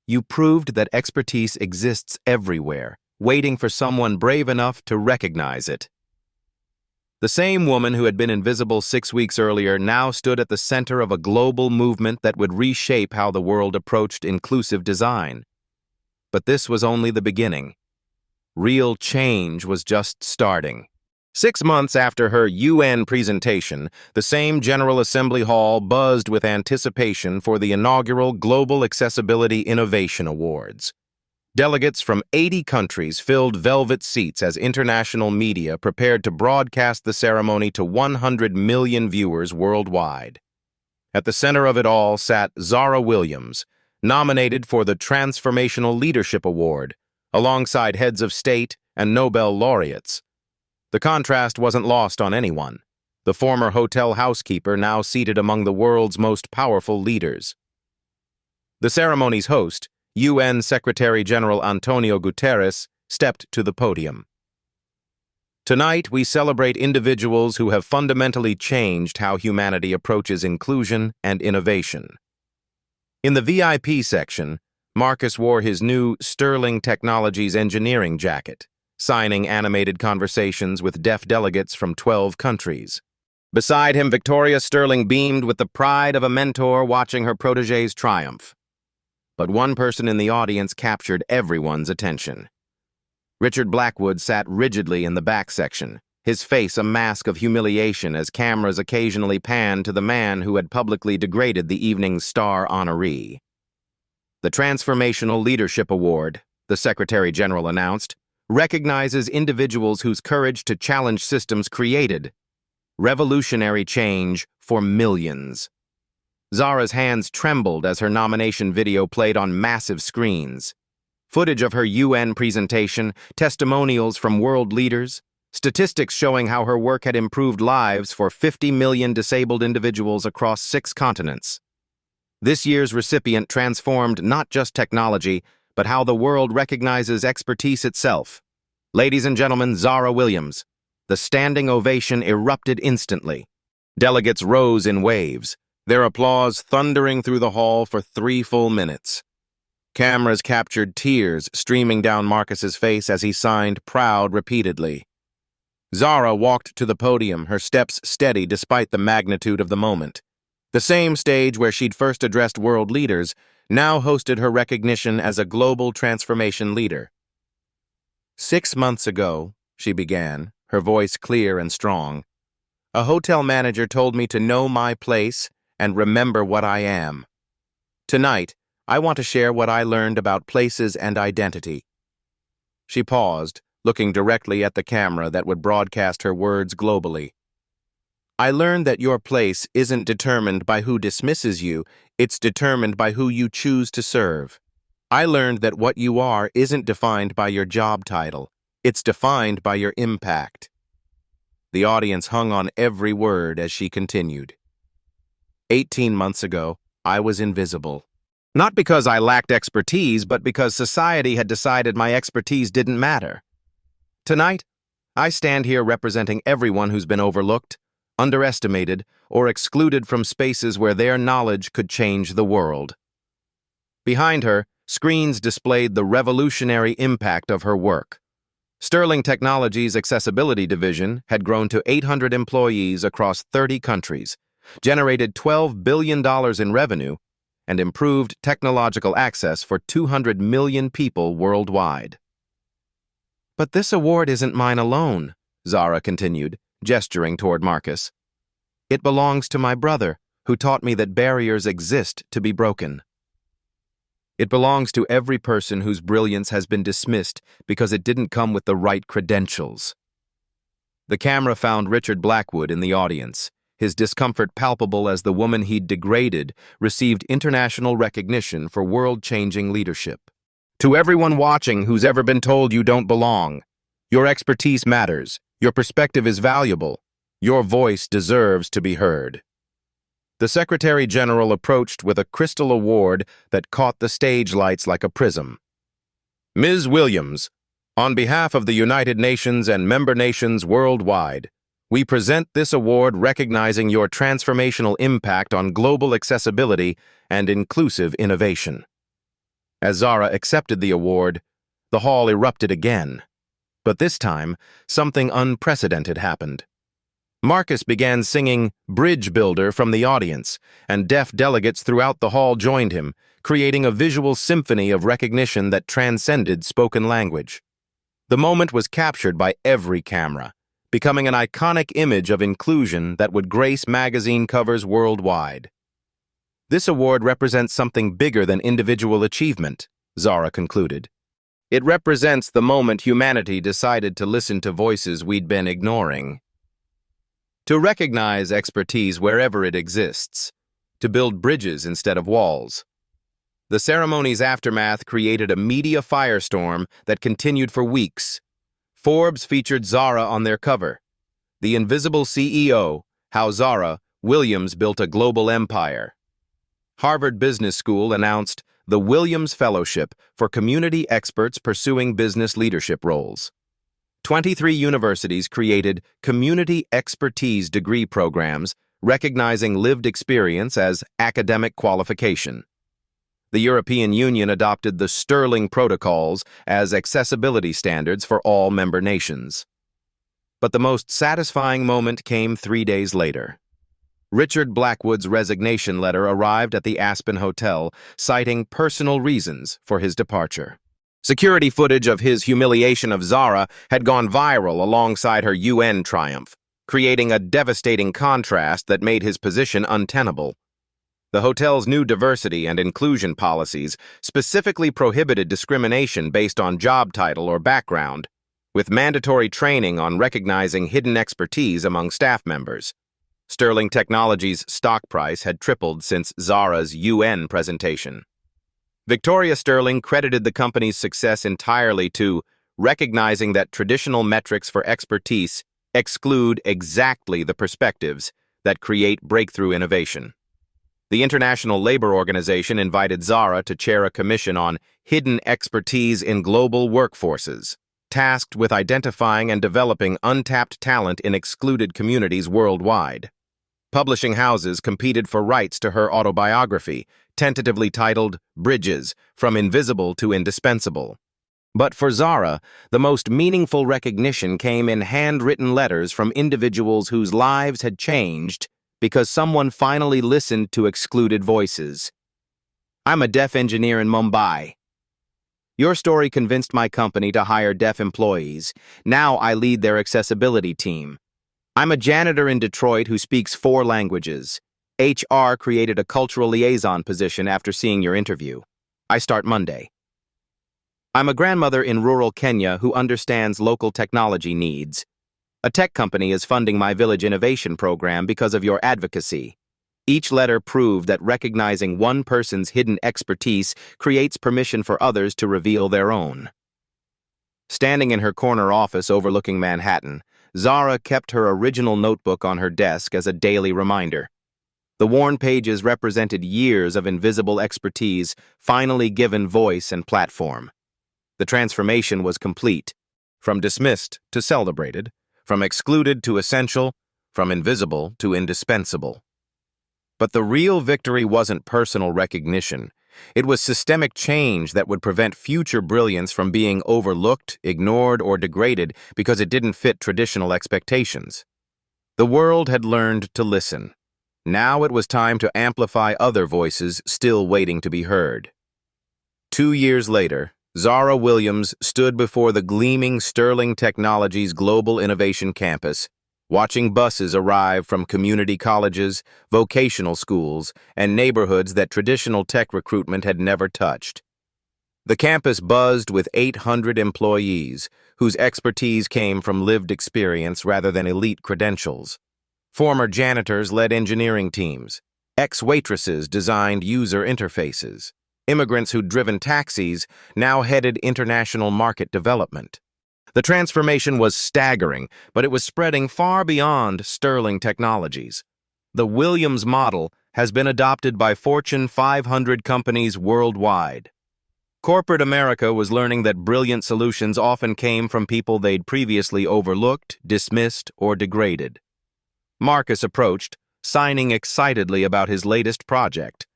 "You proved that expertise exists everywhere, waiting for someone brave enough to recognize it." The same woman who had been invisible 6 weeks earlier now stood at the center of a global movement that would reshape how the world approached inclusive design. But this was only the beginning. Real change was just starting. 6 months after her UN presentation, the same General Assembly Hall buzzed with anticipation for the inaugural Global Accessibility Innovation Awards. Delegates from 80 countries filled velvet seats as international media prepared to broadcast the ceremony to 100 million viewers worldwide. At the center of it all sat Zara Williams, nominated for the Transformational Leadership Award, alongside heads of state and Nobel laureates. The contrast wasn't lost on anyone. The former hotel housekeeper now seated among the world's most powerful leaders. The ceremony's host, UN Secretary-General Antonio Guterres, stepped to the podium. "Tonight, we celebrate individuals who have fundamentally changed how humanity approaches inclusion and innovation." In the VIP section, Marcus wore his new Sterling Technologies engineering jacket, signing animated conversations with deaf delegates from 12 countries. Beside him, Victoria Sterling beamed with the pride of a mentor watching her protégé's triumph. But one person in the audience captured everyone's attention. Richard Blackwood sat rigidly in the back section, his face a mask of humiliation as cameras occasionally panned to the man who had publicly degraded the evening's star honoree. "The Transformational Leadership Award," the Secretary-General announced, "recognizes individuals whose courage to challenge systems created revolutionary change for millions." Zara's hands trembled as her nomination video played on massive screens. Footage of her UN presentation, testimonials from world leaders, statistics showing how her work had improved lives for 50 million disabled individuals across 6 continents. This year's recipient transformed not just technology, but how the world recognizes expertise itself. Ladies and gentlemen, Zara Williams. The standing ovation erupted instantly. Delegates rose in waves, their applause thundering through the hall for 3 full minutes. Cameras captured tears streaming down Marcus's face as he signed "proud" repeatedly. Zara walked to the podium, her steps steady despite the magnitude of the moment. The same stage where she'd first addressed world leaders now hosted her recognition as a global transformation leader. 6 months ago, she began, her voice clear and strong, a hotel manager told me to know my place and remember what I am. Tonight, I want to share what I learned about places and identity. She paused, looking directly at the camera that would broadcast her words globally. I learned that your place isn't determined by who dismisses you, it's determined by who you choose to serve. I learned that what you are isn't defined by your job title, it's defined by your impact. The audience hung on every word as she continued. 18 months ago, I was invisible. Not because I lacked expertise, but because society had decided my expertise didn't matter. Tonight, I stand here representing everyone who's been overlooked, underestimated, or excluded from spaces where their knowledge could change the world. Behind her, screens displayed the revolutionary impact of her work. Sterling Technologies' accessibility division had grown to 800 employees across 30 countries, generated $12 billion in revenue, and improved technological access for 200 million people worldwide. But this award isn't mine alone, Zara continued, gesturing toward Marcus. It belongs to my brother, who taught me that barriers exist to be broken. It belongs to every person whose brilliance has been dismissed because it didn't come with the right credentials. The camera found Richard Blackwood in the audience, his discomfort palpable as the woman he'd degraded received international recognition for world-changing leadership. To everyone watching who's ever been told you don't belong, your expertise matters, your perspective is valuable, your voice deserves to be heard. The Secretary General approached with a crystal award that caught the stage lights like a prism. Ms. Williams, on behalf of the United Nations and member nations worldwide, we present this award recognizing your transformational impact on global accessibility and inclusive innovation. As Zara accepted the award, the hall erupted again. But this time, something unprecedented happened. Marcus began singing Bridge Builder from the audience, and deaf delegates throughout the hall joined him, creating a visual symphony of recognition that transcended spoken language. The moment was captured by every camera, becoming an iconic image of inclusion that would grace magazine covers worldwide. This award represents something bigger than individual achievement, Zara concluded. It represents the moment humanity decided to listen to voices we'd been ignoring. To recognize expertise wherever it exists, to build bridges instead of walls. The ceremony's aftermath created a media firestorm that continued for weeks. Forbes featured Zara on their cover. The Invisible CEO, How Zara Williams Built a Global Empire. Harvard Business School announced the Williams Fellowship for community experts pursuing business leadership roles. 23 universities created community expertise degree programs recognizing lived experience as academic qualification. The European Union adopted the Sterling Protocols as accessibility standards for all member nations. But the most satisfying moment came 3 days later. Richard Blackwood's resignation letter arrived at the Aspen Hotel, citing personal reasons for his departure. Security footage of his humiliation of Zara had gone viral alongside her UN triumph, creating a devastating contrast that made his position untenable. The hotel's new diversity and inclusion policies specifically prohibited discrimination based on job title or background, with mandatory training on recognizing hidden expertise among staff members. Sterling Technologies' stock price had tripled since Zara's UN presentation. Victoria Sterling credited the company's success entirely to recognizing that traditional metrics for expertise exclude exactly the perspectives that create breakthrough innovation. The International Labor Organization invited Zara to chair a commission on hidden expertise in global workforces, tasked with identifying and developing untapped talent in excluded communities worldwide. Publishing houses competed for rights to her autobiography, tentatively titled Bridges, From Invisible to Indispensable. But for Zara, the most meaningful recognition came in handwritten letters from individuals whose lives had changed because someone finally listened to excluded voices. I'm a deaf engineer in Mumbai. Your story convinced my company to hire deaf employees. Now I lead their accessibility team. I'm a janitor in Detroit who speaks 4 languages. HR created a cultural liaison position after seeing your interview. I start Monday. I'm a grandmother in rural Kenya who understands local technology needs. A tech company is funding my village innovation program because of your advocacy. Each letter proved that recognizing one person's hidden expertise creates permission for others to reveal their own. Standing in her corner office overlooking Manhattan, Zara kept her original notebook on her desk as a daily reminder. The worn pages represented years of invisible expertise, finally given voice and platform. The transformation was complete. From dismissed to celebrated, from excluded to essential, from invisible to indispensable. But the real victory wasn't personal recognition. It was systemic change that would prevent future brilliance from being overlooked, ignored, or degraded because it didn't fit traditional expectations. The world had learned to listen. Now it was time to amplify other voices still waiting to be heard. 2 years later, Zara Williams stood before the gleaming Sterling Technologies Global Innovation Campus, watching buses arrive from community colleges, vocational schools, and neighborhoods that traditional tech recruitment had never touched. The campus buzzed with 800 employees, whose expertise came from lived experience rather than elite credentials. Former janitors led engineering teams. Ex-waitresses designed user interfaces. Immigrants who'd driven taxis now headed international market development. The transformation was staggering, but it was spreading far beyond Sterling Technologies. The Williams model has been adopted by Fortune 500 companies worldwide. Corporate America was learning that brilliant solutions often came from people they'd previously overlooked, dismissed, or degraded. Marcus approached, signing excitedly about his latest project,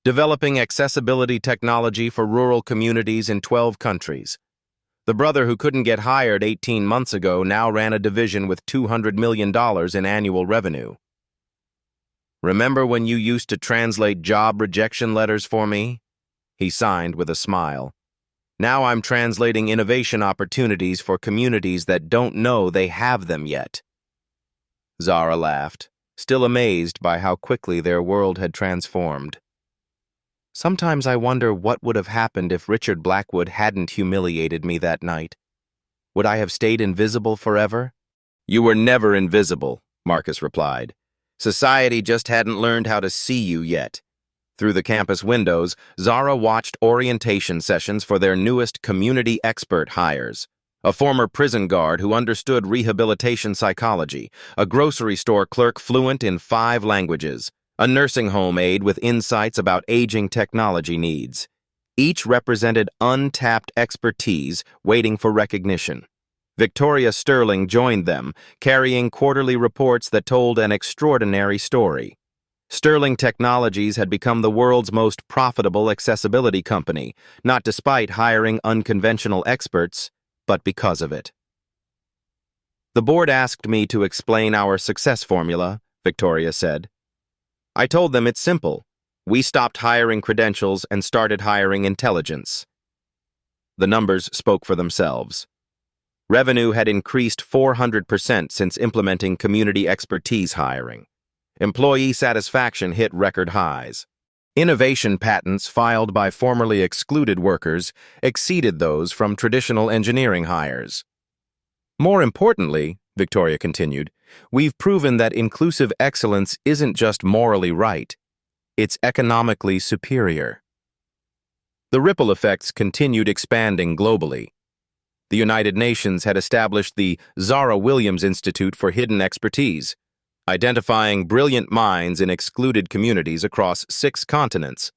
developing accessibility technology for rural communities in 12 countries. The brother who couldn't get hired 18 months ago now ran a division with $200 million in annual revenue. Remember when you used to translate job rejection letters for me? He signed with a smile. Now I'm translating innovation opportunities for communities that don't know they have them yet. Zara laughed, still amazed by how quickly their world had transformed. Sometimes I wonder what would have happened if Richard Blackwood hadn't humiliated me that night. Would I have stayed invisible forever? You were never invisible, Marcus replied. Society just hadn't learned how to see you yet. Through the campus windows, Zara watched orientation sessions for their newest community expert hires. A former prison guard who understood rehabilitation psychology, a grocery store clerk fluent in 5 languages, a nursing home aide with insights about aging technology needs. Each represented untapped expertise waiting for recognition. Victoria Sterling joined them, carrying quarterly reports that told an extraordinary story. Sterling Technologies had become the world's most profitable accessibility company, not despite hiring unconventional experts, but because of it. The board asked me to explain our success formula, Victoria said. I told them it's simple. We stopped hiring credentials and started hiring intelligence. The numbers spoke for themselves. Revenue had increased 400% since implementing community expertise hiring. Employee satisfaction hit record highs. Innovation patents filed by formerly excluded workers exceeded those from traditional engineering hires. More importantly, Victoria continued, we've proven that inclusive excellence isn't just morally right, it's economically superior. The ripple effects continued expanding globally. The United Nations had established the Zara Williams Institute for Hidden Expertise, identifying brilliant minds in excluded communities across 6 continents.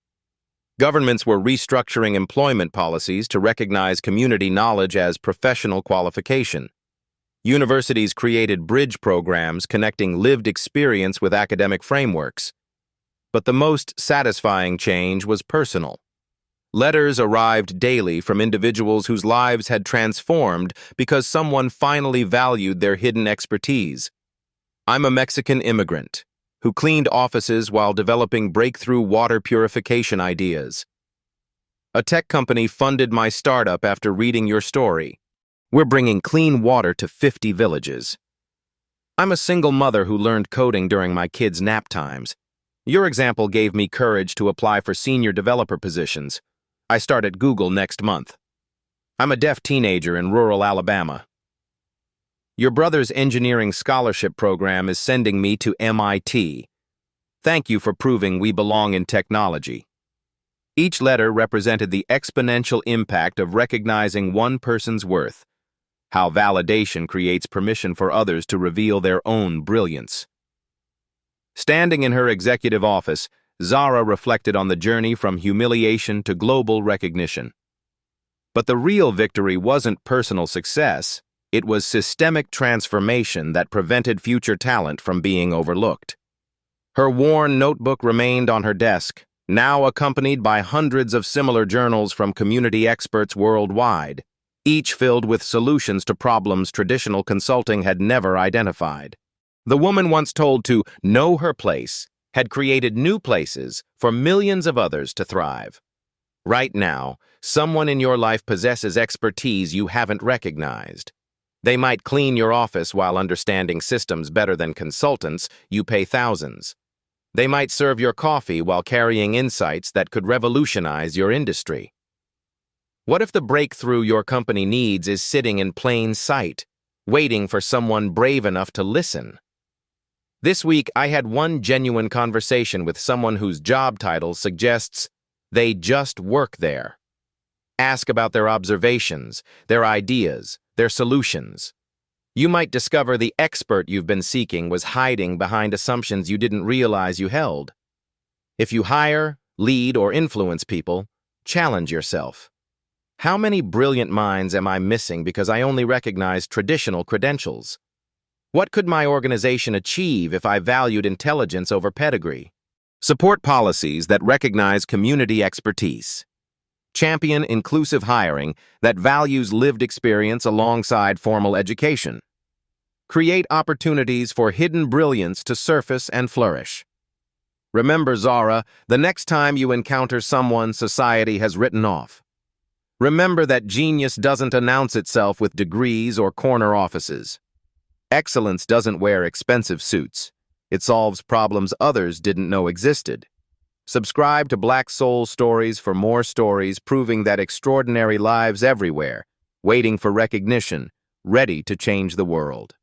Governments were restructuring employment policies to recognize community knowledge as professional qualification. Universities created bridge programs connecting lived experience with academic frameworks. But the most satisfying change was personal. Letters arrived daily from individuals whose lives had transformed because someone finally valued their hidden expertise. I'm a Mexican immigrant who cleaned offices while developing breakthrough water purification ideas. A tech company funded my startup after reading your story. We're bringing clean water to 50 villages. I'm a single mother who learned coding during my kids' nap times. Your example gave me courage to apply for senior developer positions. I start at Google next month. I'm a deaf teenager in rural Alabama. Your brother's engineering scholarship program is sending me to MIT. Thank you for proving we belong in technology. Each letter represented the exponential impact of recognizing one person's worth, how validation creates permission for others to reveal their own brilliance. Standing in her executive office, Zara reflected on the journey from humiliation to global recognition. But the real victory wasn't personal success, it was systemic transformation that prevented future talent from being overlooked. Her worn notebook remained on her desk, now accompanied by hundreds of similar journals from community experts worldwide, each filled with solutions to problems traditional consulting had never identified. The woman once told to know her place had created new places for millions of others to thrive. Right now, someone in your life possesses expertise you haven't recognized. They might clean your office while understanding systems better than consultants you pay thousands. They might serve your coffee while carrying insights that could revolutionize your industry. What if the breakthrough your company needs is sitting in plain sight, waiting for someone brave enough to listen? This week, I had one genuine conversation with someone whose job title suggests they just work there. Ask about their observations, their ideas, their solutions. You might discover the expert you've been seeking was hiding behind assumptions you didn't realize you held. If you hire, lead, or influence people, challenge yourself. How many brilliant minds am I missing because I only recognize traditional credentials? What could my organization achieve if I valued intelligence over pedigree? Support policies that recognize community expertise. Champion inclusive hiring that values lived experience alongside formal education. Create opportunities for hidden brilliance to surface and flourish. Remember, Zara, the next time you encounter someone society has written off. Remember that genius doesn't announce itself with degrees or corner offices. Excellence doesn't wear expensive suits. It solves problems others didn't know existed. Subscribe to Black Soul Stories for more stories proving that extraordinary lives everywhere, waiting for recognition, ready to change the world.